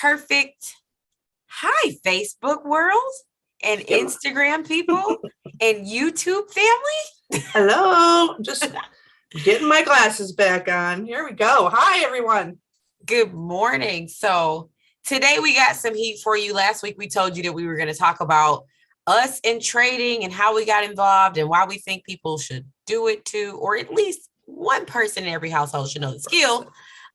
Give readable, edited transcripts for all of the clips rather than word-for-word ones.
perfect. Hi, Facebook world and Instagram people and YouTube family. Hello. Just getting my glasses back on. Here we go. Hi, everyone. Good morning. So today we got some heat for you. Last week we told you that we were going to talk about us in trading and how we got involved and why we think people should do it too, or at least one person in every household should know the skill.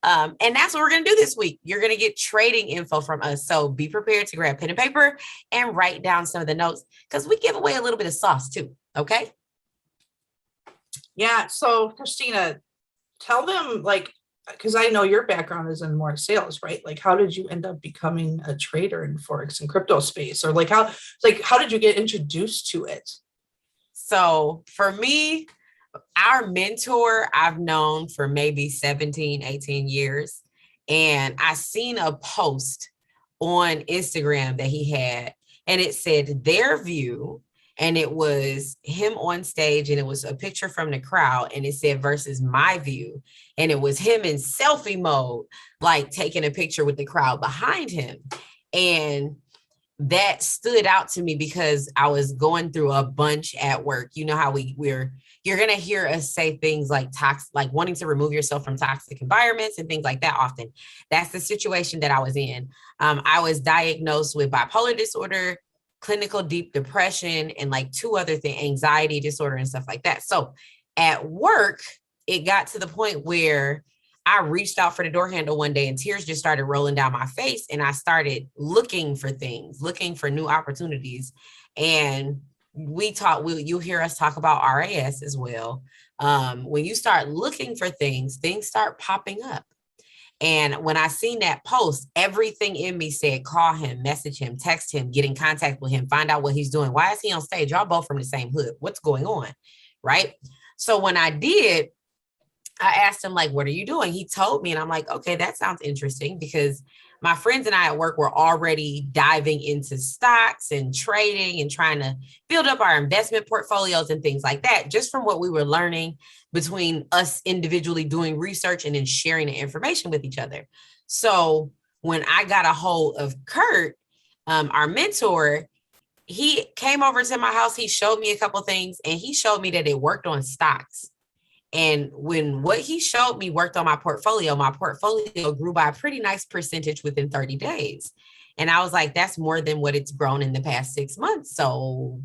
And that's what we're going to do this week. You're going to get trading info from us. So be prepared to grab pen and paper and write down some of the notes because we give away a little bit of sauce too. Okay. Yeah. So Christina, tell them because I know your background is in more sales, right? Like, how did you end up becoming a trader in Forex and crypto space? Or how did you get introduced to it? So for me, our mentor I've known for maybe 17, 18 years. And I seen a post on Instagram that he had, and it said their view, and it was him on stage, and it was a picture from the crowd, and it said versus my view. And it was him in selfie mode, like taking a picture with the crowd behind him. And that stood out to me because I was going through a bunch at work. You know how you're going to hear us say things like wanting to remove yourself from toxic environments and things like that often. That's the situation that I was in. I was diagnosed with bipolar disorder, clinical deep depression, and like two other things, anxiety disorder and stuff like that. So at work, it got to the point where I reached out for the door handle one day and tears just started rolling down my face. And I started looking for things, looking for new opportunities. And you'll hear us talk about RAS as well. When you start looking for things start popping up. And when I seen that post, everything in me said, call him, message him, text him, get in contact with him, find out what he's doing. Why is he on stage? Y'all both from the same hood. What's going on? Right. So when I did, I asked him, like, what are you doing? He told me, and I'm like, okay, that sounds interesting because my friends and I at work were already diving into stocks and trading and trying to build up our investment portfolios and things like that, just from what we were learning between us individually doing research and then sharing the information with each other. So when I got a hold of Kurt, our mentor, he came over to my house. He showed me a couple of things, and he showed me that it worked on stocks. And when what he showed me worked on my portfolio grew by a pretty nice percentage within 30 days. And I was like, that's more than what it's grown in the past 6 months. So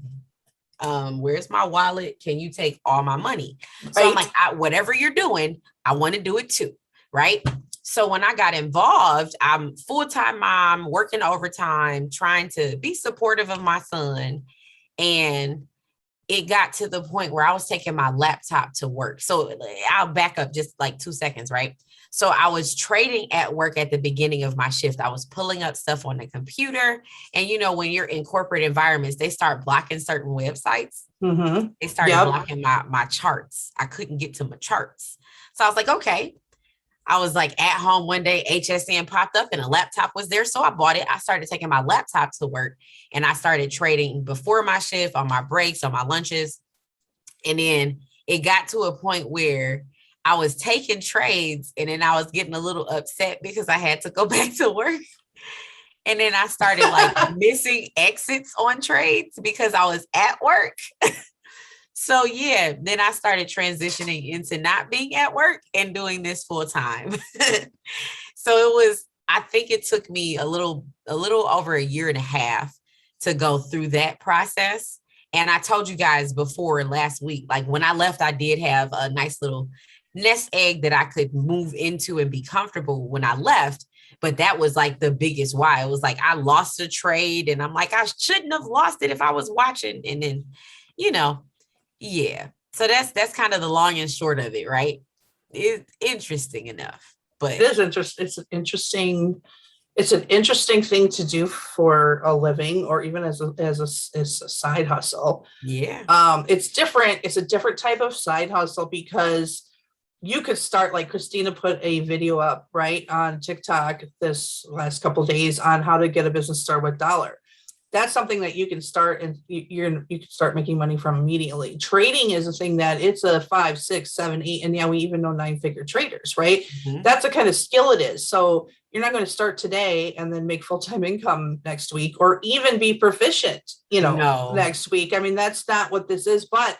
where's my wallet? Can you take all my money? So I'm like, whatever you're doing, I want to do it too. Right. So when I got involved, I'm full-time mom, working overtime, trying to be supportive of my son. And it got to the point where I was taking my laptop to work. So I'll back up just like 2 seconds, right? So I was trading at work at the beginning of my shift. I was pulling up stuff on the computer. And, you know, when you're in corporate environments, they start blocking certain websites. Mm-hmm. They started blocking my charts. I couldn't get to my charts. So I was like, okay. I was like at home one day, HSN popped up and a laptop was there. So I bought it. I started taking my laptop to work and I started trading before my shift, on my breaks, on my lunches. And then it got to a point where I was taking trades and then I was getting a little upset because I had to go back to work. And then I started like missing exits on trades because I was at work. So yeah, then I started transitioning into not being at work and doing this full time. So I think it took me a little over a year and a half to go through that process. And I told you guys before last week, like when I left, I did have a nice little nest egg that I could move into and be comfortable when I left. But that was like the biggest why. It was like, I lost a trade and I'm like, I shouldn't have lost it if I was watching. And then, you know, yeah. So that's kind of the long and short of it, right? It's interesting enough, but it is interesting. It's an interesting thing to do for a living or even as a side hustle. Yeah. It's different. It's a different type of side hustle because you could start, like Christina put a video up right on TikTok this last couple of days on how to get a business started with dollar. that's something that you can start and you can start making money from immediately. Trading is a thing that it's a 5, 6, 7, 8, and yeah, we even know 9-figure traders, right? Mhm. That's the kind of skill it is. So you're not going to start today and then make full-time income next week, or even be proficient, No. next week. I mean, that's not what this is, but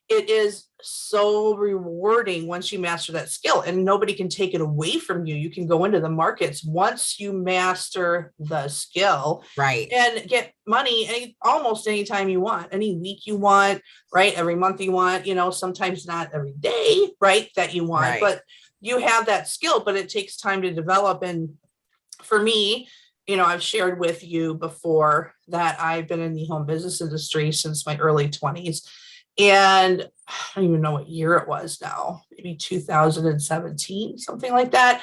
it is so rewarding once you master that skill, and nobody can take it away from you. You can go into the markets once you master the skill, Right. and get money almost anytime you want, any week you want, right? Every month you want, sometimes not every day, right? That you want, Right. but you have that skill, but it takes time to develop. And for me, I've shared with you before that I've been in the home business industry since my early 20s. And I don't even know what year it was now, maybe 2017, something like that.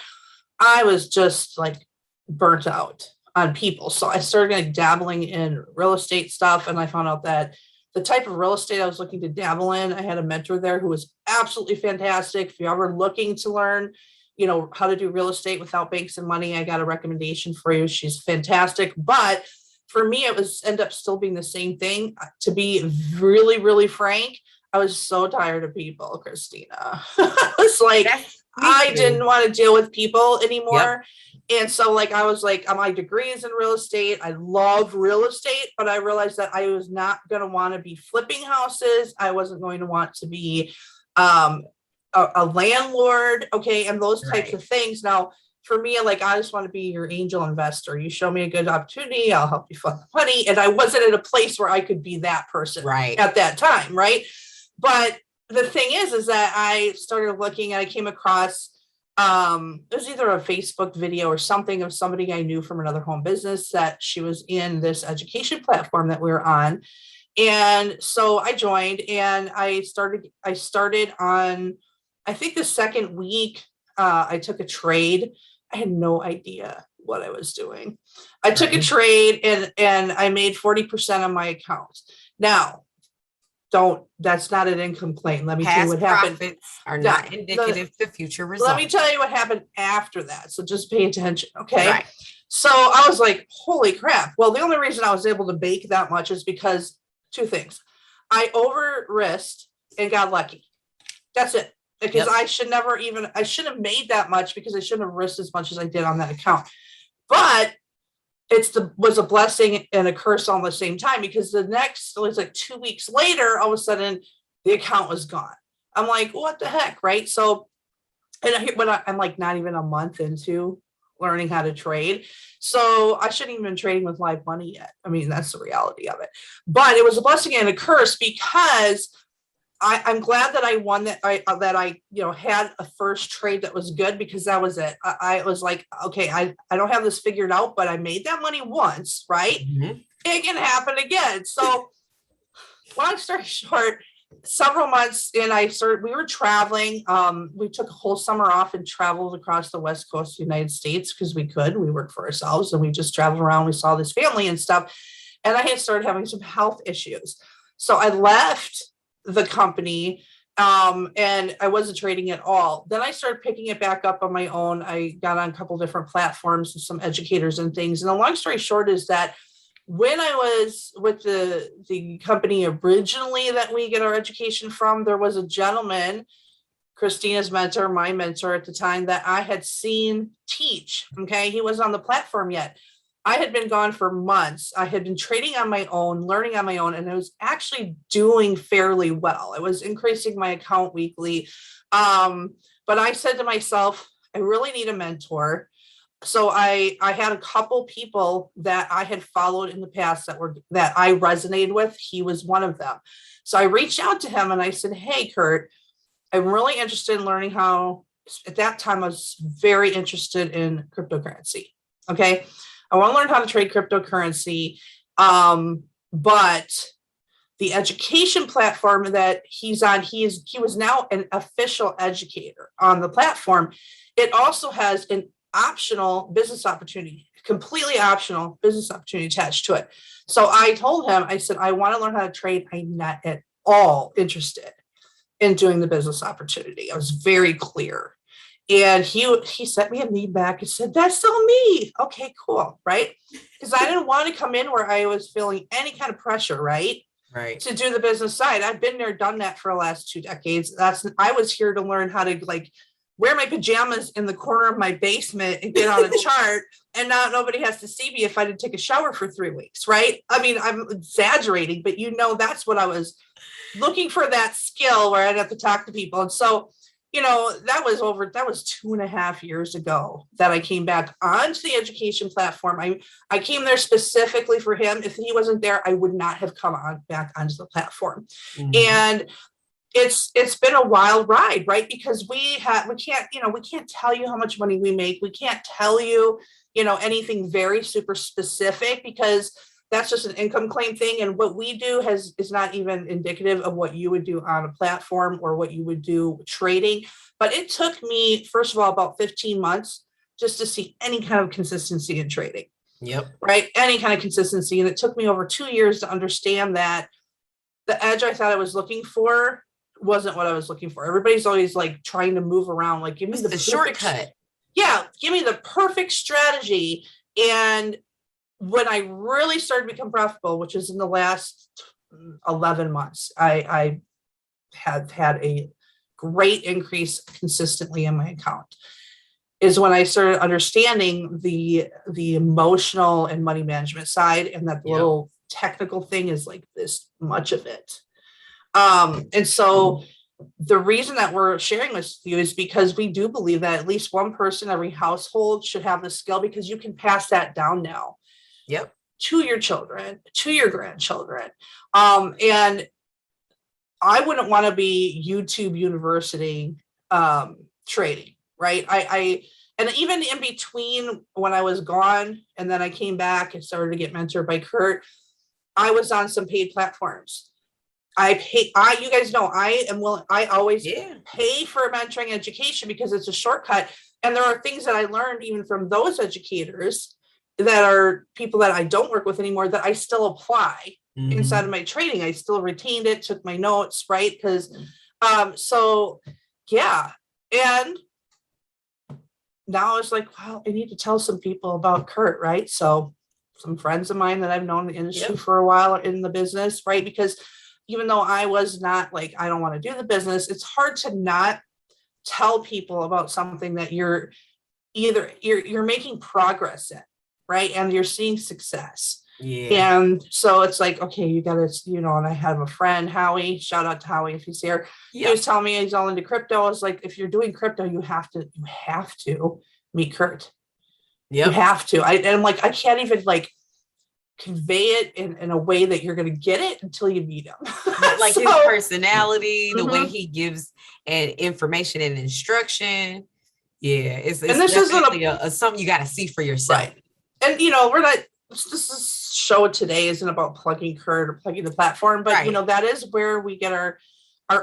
I was just like burnt out on people. So I started dabbling in real estate stuff. And I found out that the type of real estate I was looking to dabble in, I had a mentor there who was absolutely fantastic. If you're ever looking to learn, how to do real estate without banks and money, I got a recommendation for you. She's fantastic. But for me, it was end up still being the same thing. To be really, really frank, I was so tired of people, Christina. It's like, I didn't want to deal with people anymore. Yep. And so I was like, my degree is in real estate. I love real estate, but I realized that I was not going to want to be flipping houses. I wasn't going to want to be a landlord. Okay. And those types of things. Now, for me, I just want to be your angel investor. You show me a good opportunity, I'll help you fund the money. And I wasn't in a place where I could be that person at that time. Right. But the thing is that I started looking and I came across, it was either a Facebook video or something of somebody I knew from another home business that she was in this education platform that we were on. And so I joined and I started on, I think the second week, I took a trade. I had no idea what I was doing. I took a trade and I made 40% on my account. Now, that's not an income claim. Let me tell you what happened. Profits are not indicative to future results. Let me tell you what happened after that. So just pay attention. Okay. Right. So I was like, holy crap. Well, the only reason I was able to bake that much is because 2 things. I over risked and got lucky. That's it. Because I shouldn't have made that much, because I shouldn't have risked as much as I did on that account. But was a blessing and a curse all at the same time, because it was 2 weeks later, all of a sudden the account was gone. I'm like, what the heck? Right. So, and when I'm not even a month into learning how to trade. So I shouldn't even been trading with live money yet. I mean, that's the reality of it. But it was a blessing and a curse, because I'm glad that I won, that I had a first trade that was good, because that was it. I was like, okay, I don't have this figured out, but I made that money once, right? Mm-hmm. It can happen again. So long story short, several months in, we were traveling. We took a whole summer off and traveled across the West Coast of the United States, because we worked for ourselves, and we just traveled around. We saw this family and stuff. And I had started having some health issues. So I left the company, and I wasn't trading at all. Then I started picking it back up on my own. I got on a couple different platforms with some educators and things. And the long story short is that when I was with the company originally that we get our education from, there was a gentleman, Christina's mentor, my mentor at the time, that I had seen teach. Okay. He was on the platform yet. I had been gone for months. I had been trading on my own, learning on my own, and I was actually doing fairly well. I was increasing my account weekly. But I said to myself, I really need a mentor. So I had a couple people that I had followed in the past that I resonated with. He was one of them. So I reached out to him and I said, hey, Kurt, I'm really interested in learning how. At that time, I was very interested in cryptocurrency. Okay. I want to learn how to trade cryptocurrency. But the education platform that he's on, he was now an official educator on the platform. It also has an optional business opportunity, completely optional business opportunity attached to it. So I told him, I said, I want to learn how to trade. I'm not at all interested in doing the business opportunity. I was very clear. And he sent me a need back and said, that's still me. Okay, cool. Right. Because I didn't want to come in where I was feeling any kind of pressure, right? Right. To do the business side. I've been there, done that for the last 2 decades. I was here to learn how to like wear my pajamas in the corner of my basement and get on a chart. And now nobody has to see me if I didn't take a shower for 3 weeks. Right. I mean, I'm exaggerating, but that's what I was looking for, that skill where I'd have to talk to people. And so, that was 2.5 years ago that I came back onto the education platform. I came there specifically for him. If he wasn't there, I would not have come back onto the platform. Mm-hmm. And it's been a wild ride, right? Because we can't tell you how much money we make. We can't tell you, anything very super specific, because that's just an income claim thing. And what we do is not even indicative of what you would do on a platform or what you would do trading. But it took me, first of all, about 15 months just to see any kind of consistency in trading. Yep. Right. Any kind of consistency. And it took me over 2 years to understand that the edge I thought I was looking for wasn't what I was looking for. Everybody's always like trying to move around, like, give me the shortcut. Yeah. Give me the perfect strategy. And when I really started to become profitable, which is in the last 11 months, I have had a great increase consistently in my account, is when I started understanding the emotional and money management side, and that little technical thing is like this much of it. And so the reason that we're sharing this with you is because we do believe that at least one person, every household, should have the skill, because you can pass that down now. Yep. To your children, to your grandchildren. And I wouldn't want to be YouTube University trading, right? And even in between, when I was gone and then I came back and started to get mentored by Kurt, I was on some paid platforms. You guys know, I always pay for mentoring education because it's a shortcut. And there are things that I learned even from those educators that are people that I don't work with anymore that I still apply inside of my trading. I still retained it, took my notes, right? Because, so yeah. And now it's like, well, I need to tell some people about Kurt, right? So some friends of mine that I've known in the industry for a while in the business, right? Because even though I was not like, I don't want to do the business, it's hard to not tell people about something that you're making progress in. Right. And you're seeing success. Yeah. And so it's like, okay, you got to, and I have a friend, Howie, shout out to Howie if he's here. Yep. He was telling me he's all into crypto. I was like, if you're doing crypto, you have to meet Kurt. Yep. You have to. I'm like, I can't even like convey it in a way that you're going to get it until you meet him. Like his personality, the way he gives information and instruction. Yeah. It's this isn't something you got to see for yourself. Right. And, this show today isn't about plugging Kurt or plugging the platform, but, that is where we get our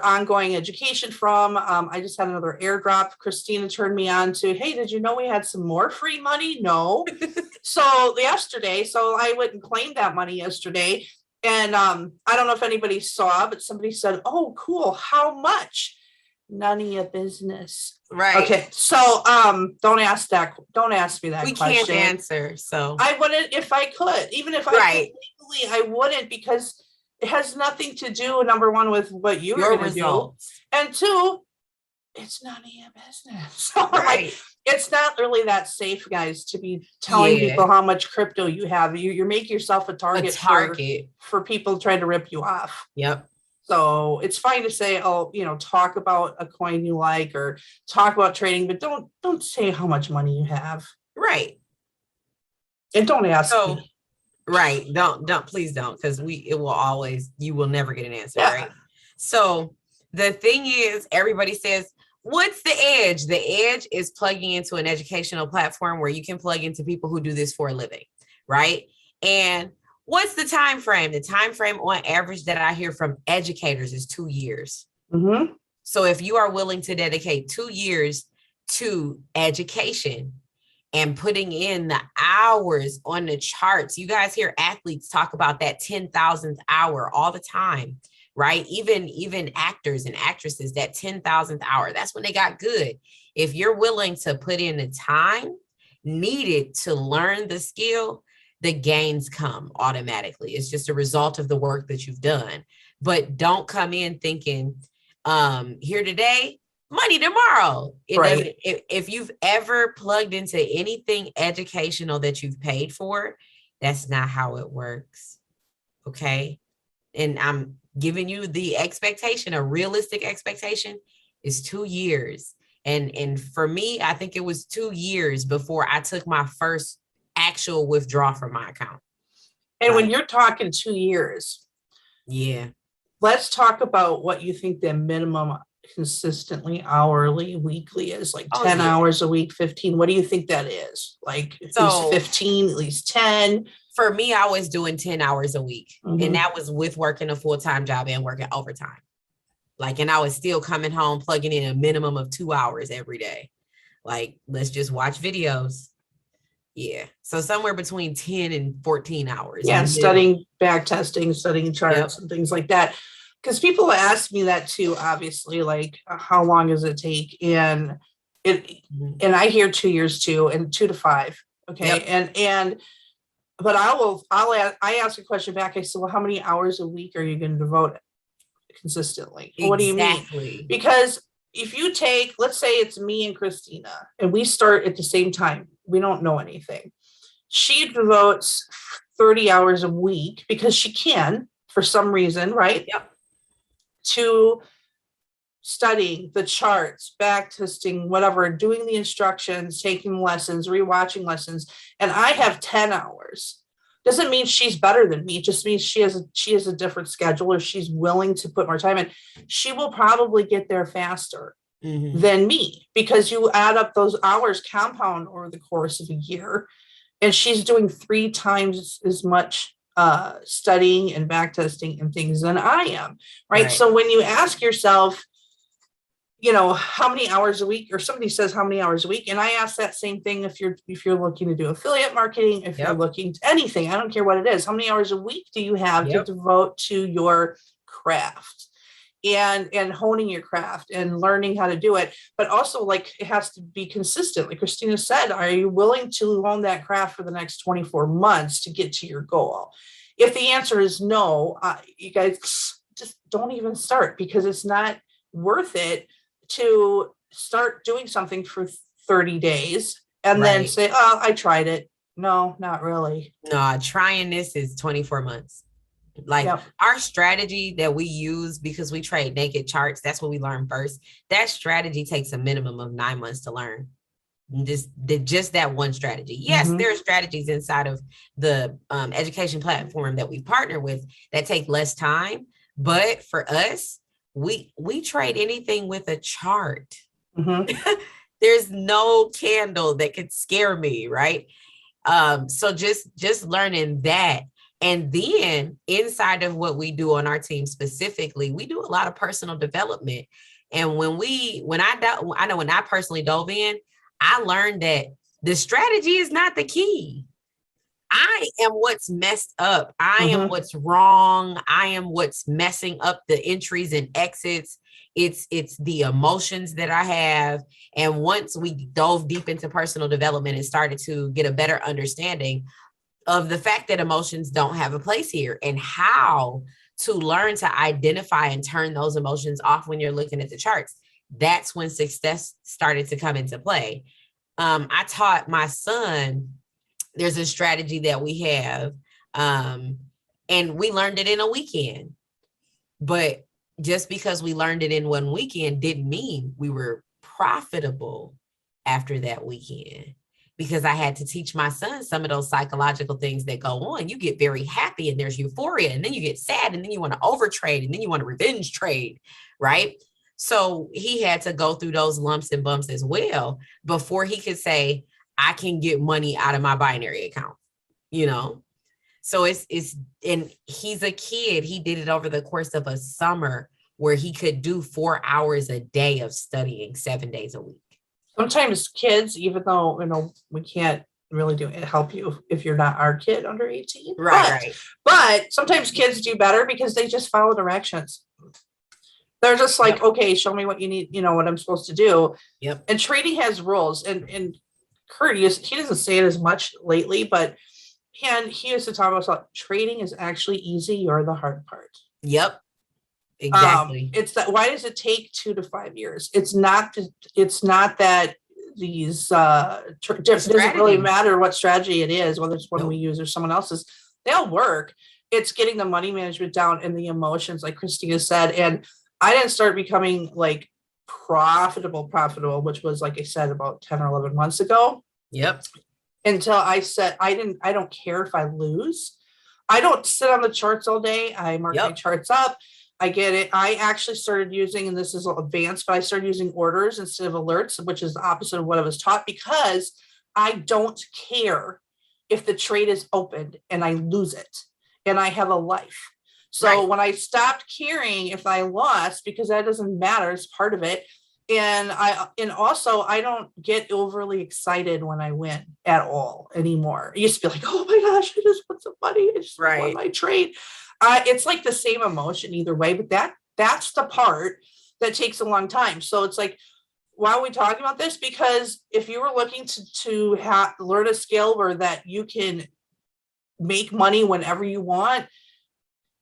ongoing education from. I just had another airdrop. Christina turned me on to, hey, did you know we had some more free money? No. So I went and claimed that money yesterday. And I don't know if anybody saw, but somebody said, oh, cool. How much? None of your business. Right. Okay. So don't ask me that question. We can't answer. So I wouldn't if I could. Even if I could legally, I wouldn't, because it has nothing to do, number one, with what you're going to do. And two, it's none of your business. So right. It's not really that safe, guys, to be telling people how much crypto you have. You're making yourself a target. For people trying to rip you off. Yep. So it's fine to say, talk about a coin you like or talk about trading, but don't say how much money you have. Right. And don't ask me. Right. Please don't, because you will never get an answer. Yeah. Right. So the thing is, everybody says, what's the edge? The edge is plugging into an educational platform where you can plug into people who do this for a living. Right. And what's the time frame? The time frame on average that I hear from educators is 2 years. Mm-hmm. So if you are willing to dedicate 2 years to education and putting in the hours on the charts, you guys hear athletes talk about that 10,000th hour all the time. right? Even actors and actresses, that 10,000th hour, that's when they got good. If you're willing to put in the time needed to learn the skill, the gains come automatically. It's just a result of the work that you've done. But don't come in thinking, here today, money tomorrow. Right. If you've ever plugged into anything educational that you've paid for, that's not how it works. Okay. And I'm giving you the expectation, a realistic expectation is 2 years. And for me, I think it was 2 years before I took my first actual withdrawal from my account. And when you're talking 2 years, yeah, let's talk about what you think the minimum consistently hourly weekly is, like 10 hours a week, 15. What do you think that is? Like at least 15, at least 10? For me, I was doing 10 hours a week. And that was with working a full-time job and working overtime. Like, and I was still coming home, plugging in a minimum of 2 hours every day. Like, let's just watch videos. Yeah. So somewhere between 10 and 14 hours. Yeah. Studying back testing, studying charts and things like that. Because people ask me that too, obviously, like how long does it take? And and I hear 2 years too, and 2 to 5. Okay. But I ask a question back. I said, well, how many hours a week are you going to devote consistently? Exactly. What do you mean? Because if you take, let's say it's me and Christina, and we start at the same time, we don't know anything. She devotes 30 hours a week because she can, for some reason, right? Yep. To studying the charts, back testing, whatever, doing the instructions, taking lessons, rewatching lessons. And I have 10 hours. Doesn't mean she's better than me. It just means she has a different schedule, or she's willing to put more time in. She will probably get there faster than me, because you add up those hours, compound over the course of a year. And she's doing 3 times as much studying and back testing and things than I am. Right. So when you ask yourself, you know, how many hours a week, or somebody says how many hours a week, and I ask that same thing if you're looking to do affiliate marketing, if you're looking to anything, I don't care what it is, how many hours a week do you have to devote to your craft and honing your craft and learning how to do it? But also, like, it has to be consistent. Like Christina said, are you willing to hone that craft for the next 24 months to get to your goal? If the answer is no, you guys just don't even start, because it's not worth it to start doing something for 30 days and then say, oh, I tried it. No, not really. No, trying this is 24 months. Like our strategy that we use, because we trade naked charts, that's what we learn first. That strategy takes a minimum of 9 months to learn. Just that one strategy. Yes, there are strategies inside of the education platform that we partner with that take less time. But for us, we trade anything with a chart. There's no candle that could scare me, right? So just learning that. And then inside of what we do on our team specifically, we do a lot of personal development. And when I personally dove in, I learned that the strategy is not the key. I am what's messed up. I am what's wrong. I am what's messing up the entries and exits. It's the emotions that I have. And once we dove deep into personal development and started to get a better understanding of the fact that emotions don't have a place here, and how to learn to identify and turn those emotions off when you're looking at the charts, that's when success started to come into play. I taught my son, there's a strategy that we have, and we learned it in a weekend. But just because we learned it in one weekend didn't mean we were profitable after that weekend, because I had to teach my son some of those psychological things that go on. You get very happy and there's euphoria, and then you get sad, and then you want to overtrade, and then you want to revenge trade, right? So he had to go through those lumps and bumps as well before he could say, I can get money out of my binary account, you know? So and he's a kid. He did it over the course of a summer where he could do 4 hours a day of studying 7 days a week. Sometimes kids, even though, you know, we can't really do help you if you're not our kid under 18. Right. But sometimes kids do better because they just follow directions. They're just like, okay, show me what you need, what I'm supposed to do. Yep. And trading has rules. And Kurt, he doesn't say it as much lately, but he used to talk about trading is actually easy. You're the hard part. Yep. Exactly. It's that, why does it take 2 to 5 years? It's not that these doesn't really matter what strategy it is, whether it's one we use or someone else's, they'll work. It's getting the money management down and the emotions, like Christina said. And I didn't start becoming like profitable, which was, like I said, about 10 or 11 months ago. Yep. Until I said, I don't care if I lose. I don't sit on the charts all day. I mark my charts up. I get it. I actually started using, and this is advanced, but I started using orders instead of alerts, which is the opposite of what I was taught, because I don't care if the trade is opened and I lose it and I have a life. So when I stopped caring if I lost, because that doesn't matter, it's part of it. And also I don't get overly excited when I win at all anymore. I used to be like, oh my gosh, I just won some money. I just won my trade. It's like the same emotion either way, but that's the part that takes a long time. So it's like, why are we talking about this? Because if you were looking to learn a skill where that you can make money whenever you want,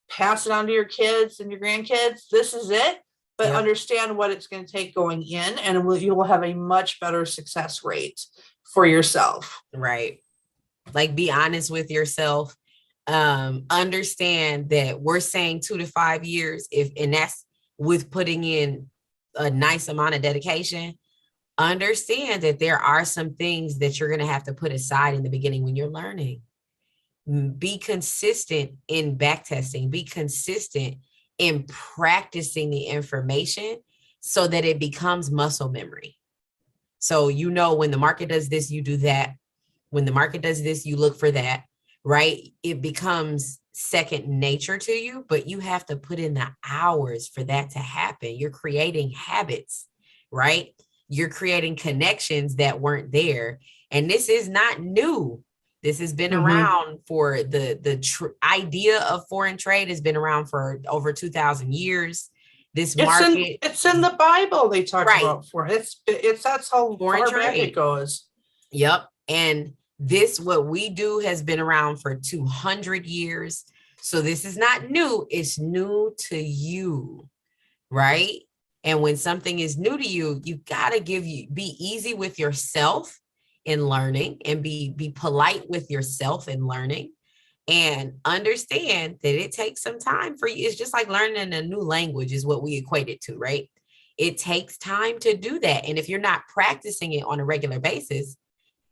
pass it on to your kids and your grandkids, this is it. But understand what it's going to take going in, and you will have a much better success rate for yourself. Right. Like, be honest with yourself. Understand that we're saying 2 to 5 years, and that's with putting in a nice amount of dedication. Understand that there are some things that you're going to have to put aside in the beginning when you're learning. Be consistent in back testing. Be consistent in practicing the information so that it becomes muscle memory. So, when the market does this, you do that. When the market does this, you look for that, right? It becomes second nature to you, but you have to put in the hours for that to happen. You're creating habits, right? You're creating connections that weren't there. And this is not new. This has been around for the idea of foreign trade has been around for over 2,000 years. This market, it's in the Bible. They talk about that's how foreign far back it goes. Yep. And what we do has been around for 200 years. So this is not new. It's new to you, right? And when something is new to you, you gotta be easy with yourself in learning, and be polite with yourself in learning, and understand that it takes some time for you. It's just like learning a new language is what we equate it to, right? It takes time to do that. And if you're not practicing it on a regular basis,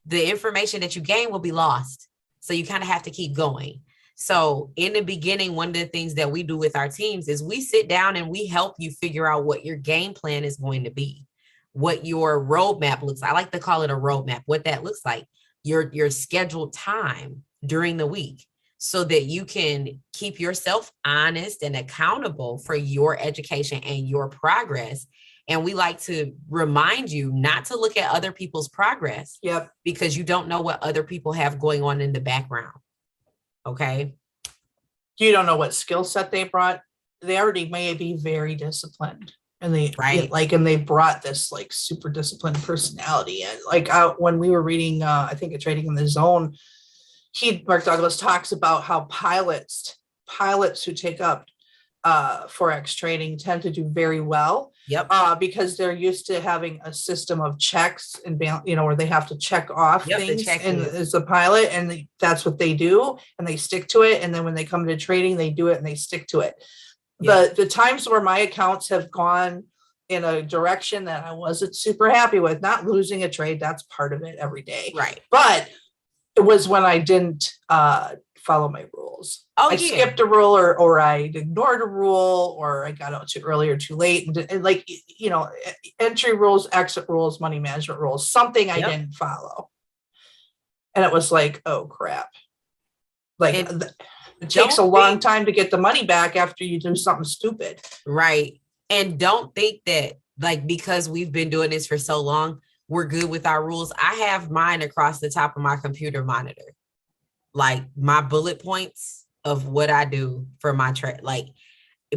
the information that you gain will be lost. So you kind of have to keep going. So in the beginning, one of the things that we do with our teams is we sit down and we help you figure out what your game plan is going to be, what your roadmap looks like. I like to call it a roadmap, what that looks like, your scheduled time during the week, so that you can keep yourself honest and accountable for your education and your progress. And we like to remind you not to look at other people's progress, because you don't know what other people have going on in the background. Okay. You don't know what skill set they brought. They already may be very disciplined. And they brought this like super disciplined personality. And like when we were reading, I think it's Trading in the Zone, Mark Douglas talks about how pilots who take up Forex trading tend to do very well. Because they're used to having a system of checks and where they have to check off things and as a pilot, and that's what they do, and they stick to it. And then when they come to trading, they do it and they stick to it. The times where my accounts have gone in a direction that I wasn't super happy with, not losing a trade, that's part of it every day. Right. But it was when I didn't follow my rules. I skipped a rule, or I ignored a rule, or I got out too early or too late. And like, entry rules, exit rules, money management rules, something I didn't follow. And it was like, oh crap. Like, it takes a long time to get the money back after you do something stupid. Right. And don't think that, like, because we've been doing this for so long, we're good with our rules. I have mine across the top of my computer monitor, like my bullet points of what I do for my trade, like,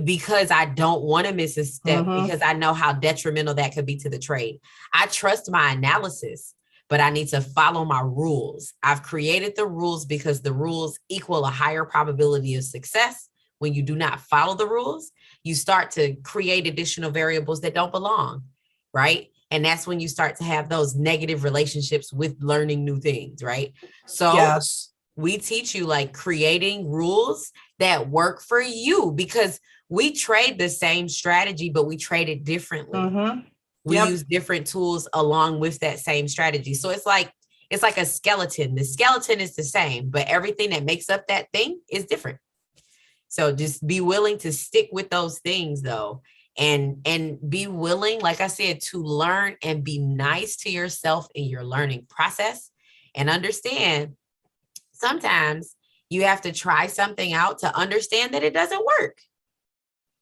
because I don't want to miss a step, because I know how detrimental that could be to the trade. I trust my analysis, but I need to follow my rules. I've created the rules because the rules equal a higher probability of success. When you do not follow the rules, you start to create additional variables that don't belong, right? And that's when you start to have those negative relationships with learning new things, right? So Yes. we teach you like creating rules that work for you, because we trade the same strategy, but we trade it differently. We use different tools along with that same strategy. So it's like a skeleton. The skeleton is the same, but everything that makes up that thing is different. So just be willing to stick with those things though. And be willing, like I said, to learn and be nice to yourself in your learning process, and understand sometimes you have to try something out to understand that it doesn't work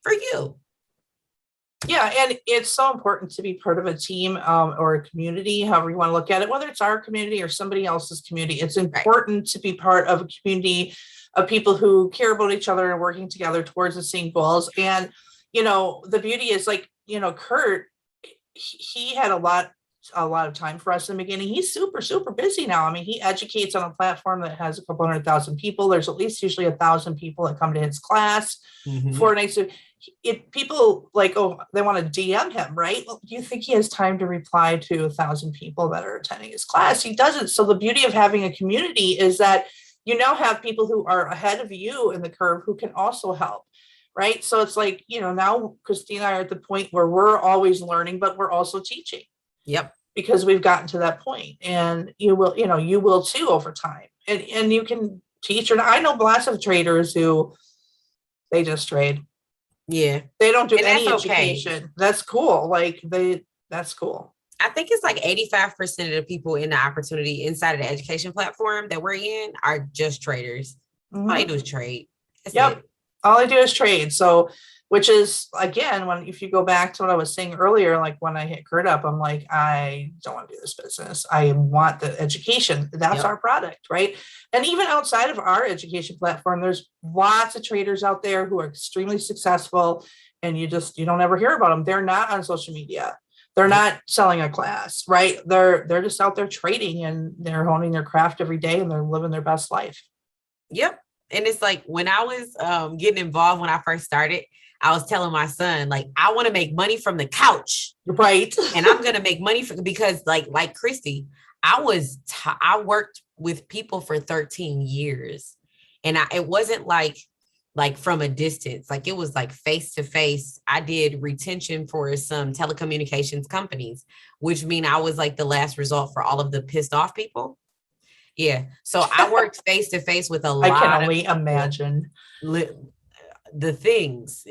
for you. Yeah, and it's so important to be part of a team or a community, however you want to look at it, whether it's our community or somebody else's community. It's important to be part of a community of people who care about each other and working together towards the same goals. And, you know, the beauty is like, you know, Kurt, he had a lot of time for us in the beginning. He's super busy now. I mean, he educates on a platform that has a couple 100,000 people. There's at least usually 1,000 people that come to his class 4 nights. If people like, oh, they want to DM him, right? Well, do you think he has time to reply to 1,000 people that are attending his class? He doesn't. So the beauty of having a community is that you now have people who are ahead of you in the curve who can also help. Right. So it's like, you know, now Christine and I are at the point where we're always learning, but we're also teaching. Yep. Because we've gotten to that point, and you will too over time, and you can teach. And I know lots of traders who they just trade. Yeah. They don't do And any that's education. okay. That's cool. That's cool. I think it's like 85% of the people in the opportunity inside of the education platform that we're in are just traders. All they do is trade. That's it. All I do is trade. So, which is again, if you go back to what I was saying earlier, like when I hit Kurt up, I'm like, I don't want to do this business. I want the education. That's our product, right? And even outside of our education platform, there's lots of traders out there who are extremely successful, and you don't ever hear about them. They're not on social media. They're not selling a class, right? They're just out there trading, and they're honing their craft every day, and they're living their best life. Yep. And it's like when I was getting involved when I first started, I was telling my son, like, I want to make money from the couch. Right. And I'm going to make money because like Christy, I worked with people for 13 years, and it wasn't like from a distance, like it was like face to face. I did retention for some telecommunications companies, which mean I was like the last resort for all of the pissed off people. Yeah. So I worked face to face with a lot. I can only imagine the things.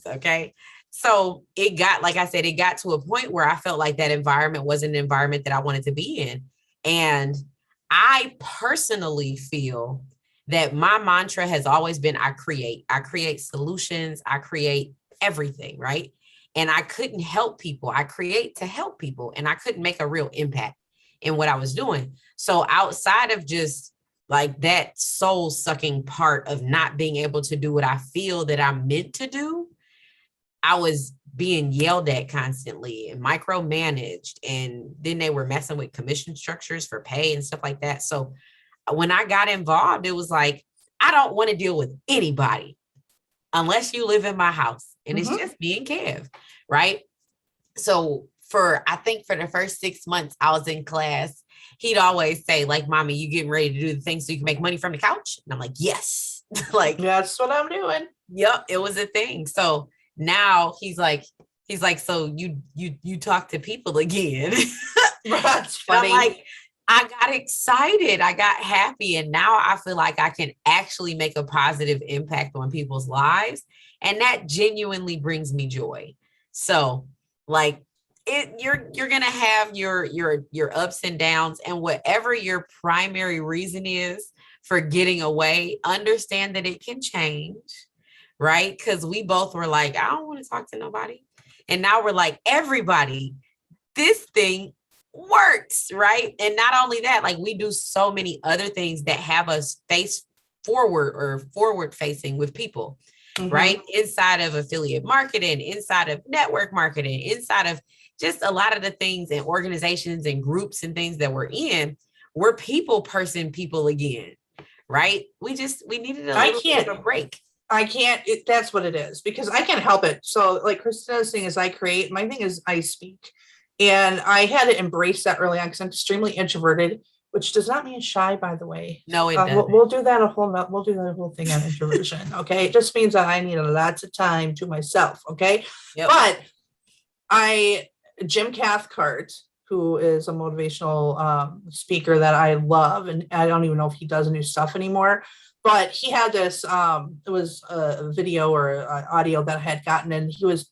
Okay. So it got, like I said, it got to a point where I felt like that environment wasn't an environment that I wanted to be in. And I personally feel that my mantra has always been, I create solutions. I create everything. Right. And I couldn't help people. I create to help people, and I couldn't make a real impact in what I was doing. So outside of just like that soul sucking part of not being able to do what I feel that I'm meant to do, I was being yelled at constantly and micromanaged. And then they were messing with commission structures for pay and stuff like that. So when I got involved, it was like, I don't want to deal with anybody unless you live in my house. And it's just me and Kev, right? So I think for the first 6 months I was in class, he'd always say, like, Mommy, you getting ready to do the things so you can make money from the couch? And I'm like, yes. Like, that's what I'm doing. Yep. It was a thing. So now he's like, so you talk to people again. That's funny. I'm like, I got excited. I got happy. And now I feel like I can actually make a positive impact on people's lives. And that genuinely brings me joy. So like, you're going to have your ups and downs, and whatever your primary reason is for getting away, understand that it can change, right? Because we both were like, I don't want to talk to nobody. And now we're like, everybody, this thing works, right? And not only that, like we do so many other things that have us face forward or forward facing with people, right? Inside of affiliate marketing, inside of network marketing, inside of just a lot of the things and organizations and groups and things that we're in, we're people again, right? We needed a little bit of a break. I can't, that's what it is, because I can't help it. So like Christina's thing is I create, my thing is I speak. And I had to embrace that early on because I'm extremely introverted, which does not mean shy, by the way. No, it doesn't. We'll do that whole thing on introversion. Okay. It just means that I need lots of time to myself. Okay. Yep. But Jim Cathcart, who is a motivational speaker that I love, and I don't even know if he does new stuff anymore, but he had this, it was a video or audio that I had gotten, and he was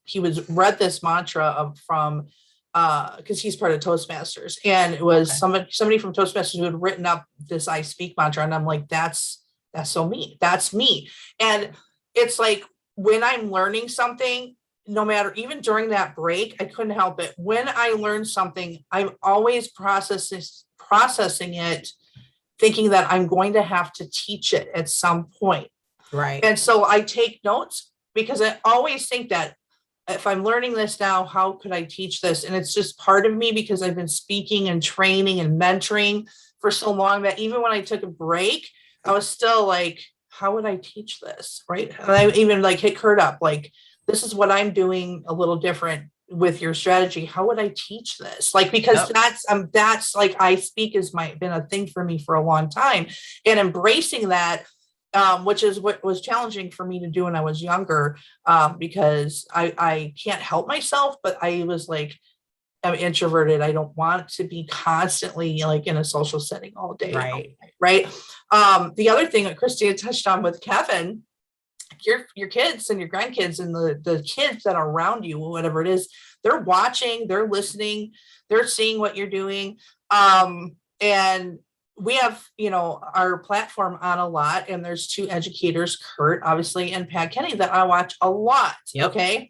read this mantra from, because he's part of Toastmasters, and it was somebody from Toastmasters who had written up this I speak mantra, and I'm like, that's so me. That's me. And it's like when I'm learning something, no matter, even during that break, I couldn't help it. When I learn something, I'm always processing it, thinking that I'm going to have to teach it at some point. Right. And so I take notes because I always think that if I'm learning this now, how could I teach this? And it's just part of me because I've been speaking and training and mentoring for so long that even when I took a break, I was still like, how would I teach this? Right. And I even like hit Kurt up, like, this is what I'm doing a little different with your strategy. How would I teach this? Like, because that's like, I speak has been a thing for me for a long time, and embracing that, which is what was challenging for me to do when I was younger, because I can't help myself, but I was like, I'm introverted. I don't want to be constantly like in a social setting all day. Right. The other thing that Christina touched on with Kevin, your kids and your grandkids and the kids that are around you, whatever it is, they're watching, they're listening, they're seeing what you're doing. And we have, our platform on a lot, and there's two educators, Kurt, obviously, and Pat Kenny, that I watch a lot. Yep. Okay.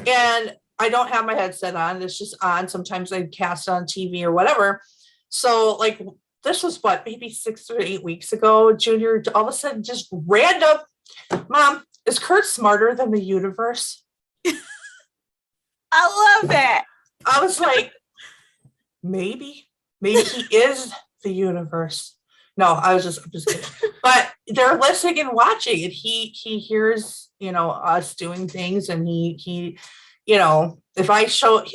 And I don't have my headset on. It's just on. Sometimes I cast on TV or whatever. So like, this was maybe 6 or 8 weeks ago, Junior, all of a sudden, just random, Mom, is Kurt smarter than the universe? I love that. I was like, maybe he is the universe. No, I'm just kidding. But they're listening and watching, and he hears, us doing things, and he if I show,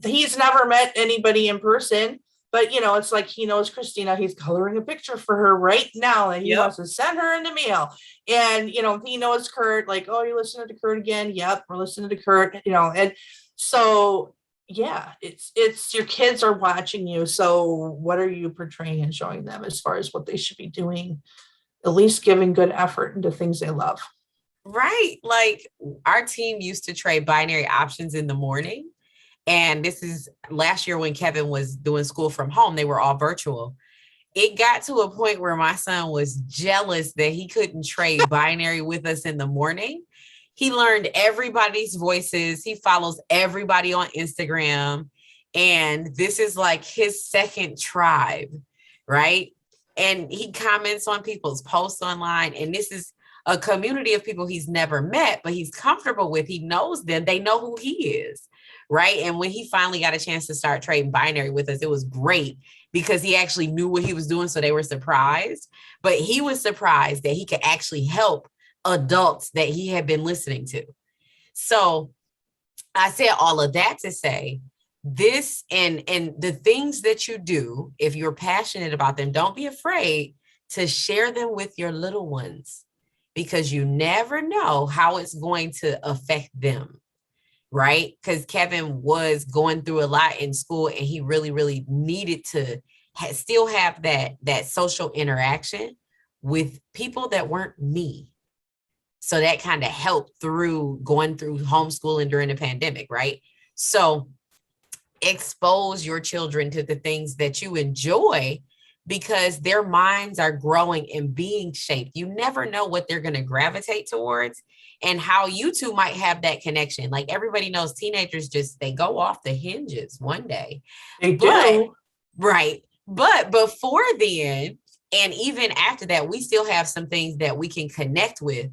he's never met anybody in person, but it's like he knows Christina, he's coloring a picture for her right now, and he wants to send her in the mail. And he knows Kurt, like, oh, you're listening to Kurt again? Yep, we're listening to Kurt, and so yeah, it's your kids are watching you. So what are you portraying and showing them as far as what they should be doing? At least giving good effort into things they love. Right. Like our team used to trade binary options in the morning. And this is last year when Kevin was doing school from home, they were all virtual. It got to a point where my son was jealous that he couldn't trade binary with us in the morning. He learned everybody's voices. He follows everybody on Instagram. And this is like his second tribe, right? And he comments on people's posts online. And this is a community of people he's never met, but he's comfortable with. He knows them. They know who he is, right? And when he finally got a chance to start trading binary with us, it was great because he actually knew what he was doing. So they were surprised, but he was surprised that he could actually help adults that he had been listening to. So I said all of that to say this, and the things that you do, if you're passionate about them, don't be afraid to share them with your little ones, because you never know how it's going to affect them, right? Because Kevin was going through a lot in school, and he really, really needed to still have that social interaction with people that weren't me. So that kind of helped through going through homeschooling during the pandemic, right? So expose your children to the things that you enjoy, because their minds are growing and being shaped. You never know what they're going to gravitate towards and how you two might have that connection. Like everybody knows teenagers they go off the hinges one day. They But do. right. But before then, and even after that, we still have some things that we can connect with,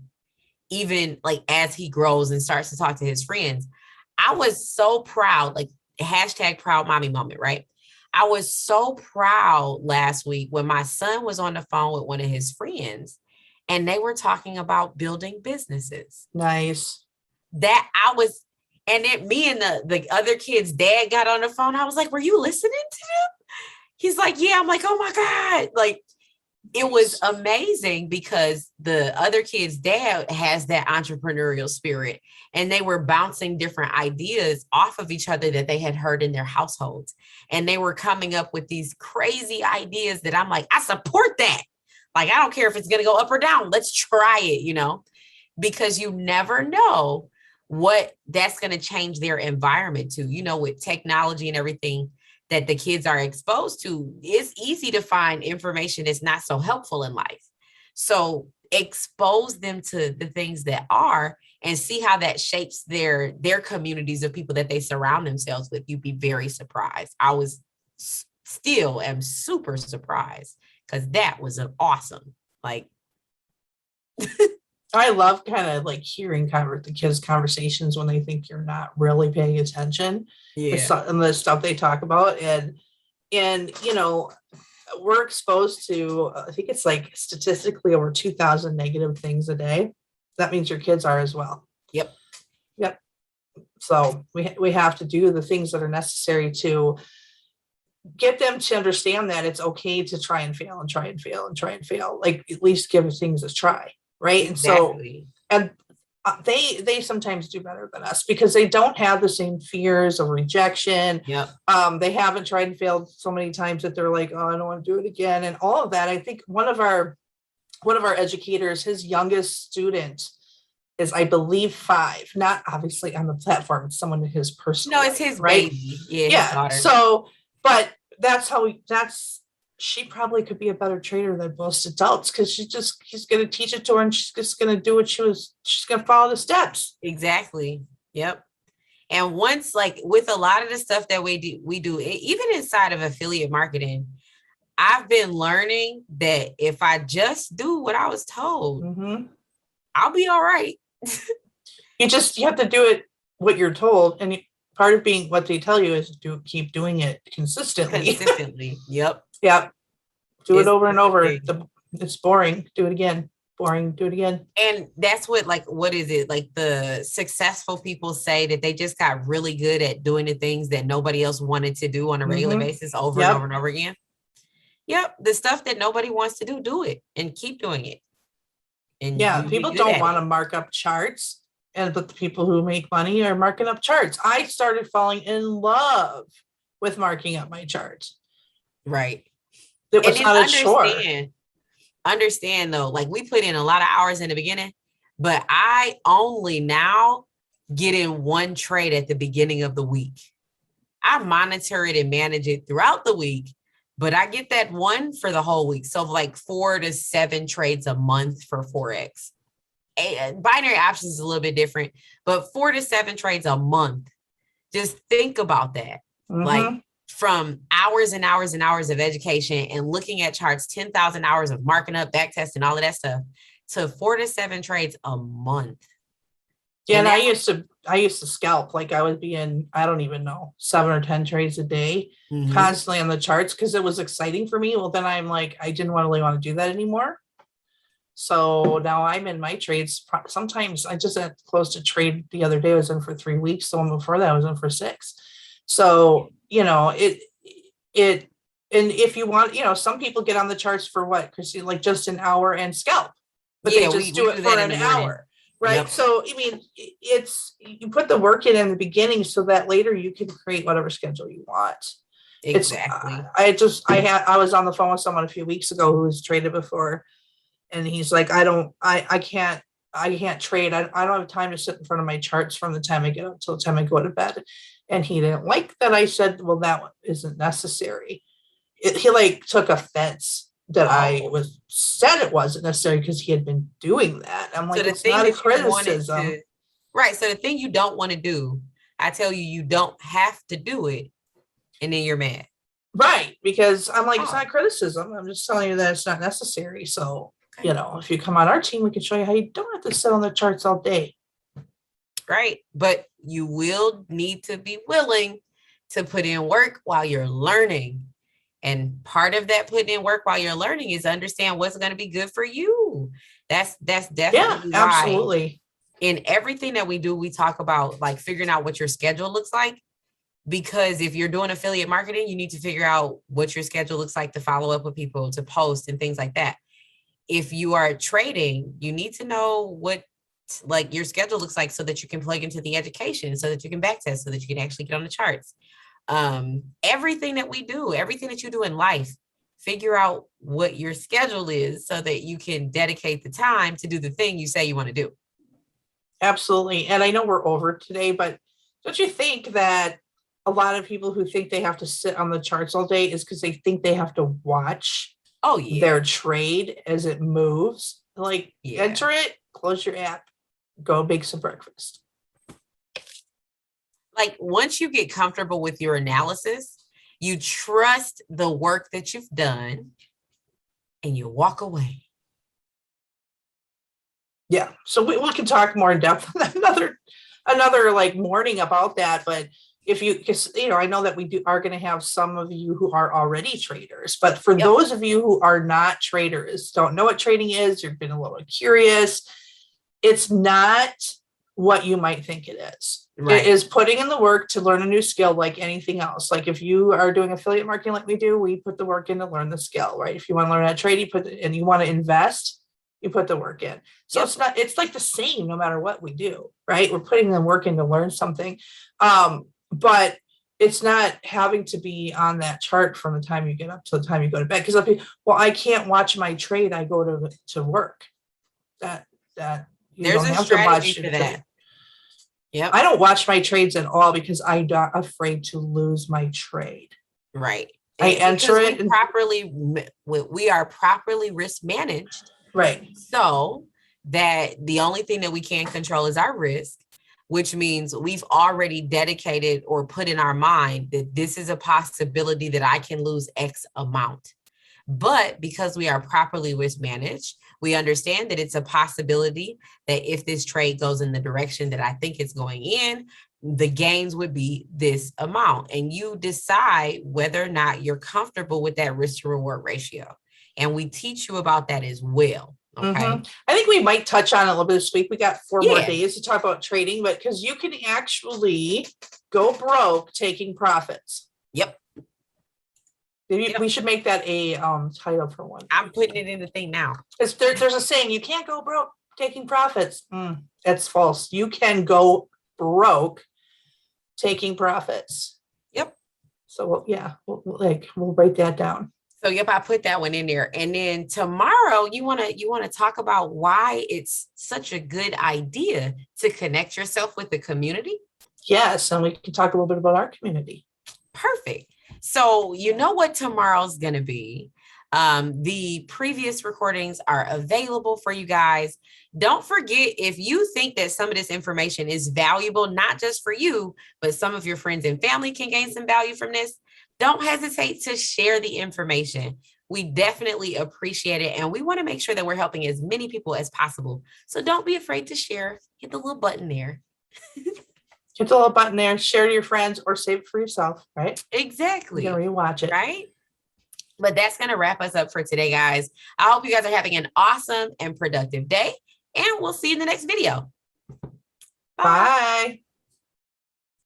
even like as he grows and starts to talk to his friends. I was so proud, like hashtag proud mommy moment, right? I was so proud last week when my son was on the phone with one of his friends and they were talking about building businesses. Nice. That I was, and then me and the other kid's dad got on the phone. I was like, were you listening to them? He's like, yeah. I'm like, oh my God. Like, it was amazing because the other kid's dad has that entrepreneurial spirit and they were bouncing different ideas off of each other that they had heard in their households. And they were coming up with these crazy ideas that I'm like, I support that. Like, I don't care if it's going to go up or down. Let's try it, because you never know what that's going to change their environment to, with technology and everything that the kids are exposed to. It's easy to find information that's not so helpful in life. So expose them to the things that are and see how that shapes their communities of people that they surround themselves with. You'd be very surprised. I was still am super surprised because that was an awesome, like, I love kind of like hearing the kids' conversations when they think you're not really paying attention. yeah, And the stuff they talk about. And we're exposed to, I think it's like statistically over 2,000 negative things a day. That means your kids are as well. yep. So we have to do the things that are necessary to get them to understand that it's okay to try and fail and try and fail and try and fail. Like at least give things a try. Right. Exactly. And they sometimes do better than us because they don't have the same fears of rejection. Yep. They haven't tried and failed so many times that they're like, oh, I don't want to do it again. And all of that. I think one of our educators, his youngest student is, I believe, 5, not obviously on the platform. It's someone in his personal. No, it's his right? baby. Yeah. So, but she probably could be a better trader than most adults because he's going to teach it to her and she's just going to do what she's going to follow the steps. Exactly. Yep. And once, like with a lot of the stuff that we do, even inside of affiliate marketing, I've been learning that if I just do what I was told, I'll be all right. You have to do it what you're told. And part of being what they tell you is to keep doing it consistently. Yep. Yep. Do it over and over. It's boring. Do it again. Boring. Do it again. And that's what is it? Like the successful people say that they just got really good at doing the things that nobody else wanted to do on a regular basis over and over and over again. Yep. The stuff that nobody wants to do it and keep doing it. And people don't want to mark up charts. But the people who make money are marking up charts. I started falling in love with marking up my charts. Right. It was not a chore. Understand though, like we put in a lot of hours in the beginning, but I only now get in one trade at the beginning of the week. I monitor it and manage it throughout the week, but I get that one for the whole week. So like 4 to 7 trades a month for Forex. Binary options is a little bit different, but 4 to 7 trades a month. Just think about that. Like from hours and hours and hours of education and looking at charts, 10,000 hours of marking up, back testing, all of that stuff, to 4 to 7 trades a month. Yeah, and I used to scalp. Like I would be in, I don't even know, 7 or 10 trades a day, constantly on the charts because it was exciting for me. Well, then I'm like, I didn't really want to do that anymore. So now I'm in my trades. Sometimes I just had close to trade the other day. I was in for 3 weeks. The one before that I was in for 6. So, and if you want, some people get on the charts for what, Christine, like just an hour and scalp, but they just do it for an hour. Right. Yep. So, I mean, you put the work in the beginning so that later you can create whatever schedule you want. Exactly. I was on the phone with someone a few weeks ago who was traded before. And he's like, I can't trade. I don't have time to sit in front of my charts from the time I get up till the time I go to bed. And he didn't like that. I said, well, that isn't necessary. he like took offense that I Oh. was said it wasn't necessary because he had been doing that. I'm like, So the it's thing not a that you wanted criticism. to, right. So the thing you don't want to do, I tell you don't have to do it. And then you're mad. Right. Because I'm like, it's Oh, not criticism. I'm just telling you that it's not necessary. So, okay. you know, if you come on our team, we can show you how you don't have to sit on the charts all day. Right. But you will need to be willing to put in work while you're learning. And part of that putting in work while you're learning is understand what's going to be good for you. That's definitely why absolutely. in everything that we do, we talk about like figuring out what your schedule looks like. Because if you're doing affiliate marketing, you need to figure out what your schedule looks like to follow up with people, to post and things like that. If you are trading, you need to know what like your schedule looks like so that you can plug into the education, so that you can backtest, so that you can actually get on the charts. Everything that we do, everything that you do in life, figure out what your schedule is so that you can dedicate the time to do the thing you say you want to do. Absolutely. And I know we're over today, but don't you think that a lot of people who think they have to sit on the charts all day is because they think they have to watch their trade as it moves? Like, enter it, close your app, go make some breakfast. Like once you get comfortable with your analysis, you trust the work that you've done and you walk away. Yeah. So we can talk more in depth another like morning about that. But if you, because, you know, I know that we are going to have some of you who are already traders, but for those of you who are not traders, don't know what trading is, you've been a little curious, it's not what you might think it is. Right. It is putting in the work to learn a new skill like anything else. Like if you are doing affiliate marketing like we do, we put the work in to learn the skill, right? If you want to learn how to trade, and you want to invest, you put the work in. So it's like the same no matter what we do, right? We're putting the work in to learn something. But it's not having to be on that chart from the time you get up to the time you go to bed. Because well, I can't watch my trade. I go to work. That you There's don't a have strategy to watch for that. Yep. I don't watch my trades at all because I'm not afraid to lose my trade. Right. I enter it we are properly risk managed. Right. So that the only thing that we can control is our risk, which means we've already dedicated or put in our mind that this is a possibility that I can lose X amount. But because we are properly risk managed, we understand that it's a possibility that if this trade goes in the direction that I think it's going in, the gains would be this amount. And you decide whether or not you're comfortable with that risk to reward ratio. And we teach you about that as well. Okay. Mm-hmm. I think we might touch on it a little bit this week. We got 4 more days to talk about trading, but because you can actually go broke taking profits. Yep. We should make that a title for one. I'm putting it in the thing now. There's a saying, you can't go broke taking profits. That's false. You can go broke taking profits. Yep. So we'll write that down. So I put that one in there. And then tomorrow you want to talk about why it's such a good idea to connect yourself with the community. Yes, and we can talk a little bit about our community. Perfect. So you know what tomorrow's going to be. The previous recordings are available for you guys. Don't forget, if you think that some of this information is valuable, not just for you, but some of your friends and family can gain some value from this, don't hesitate to share the information. We definitely appreciate it. And we want to make sure that we're helping as many people as possible. So don't be afraid to share. Hit the little button there. Hit the little button there, share to your friends or save it for yourself, right? Exactly. You can rewatch it. Right? But that's going to wrap us up for today, guys. I hope you guys are having an awesome and productive day. And we'll see you in the next video. Bye.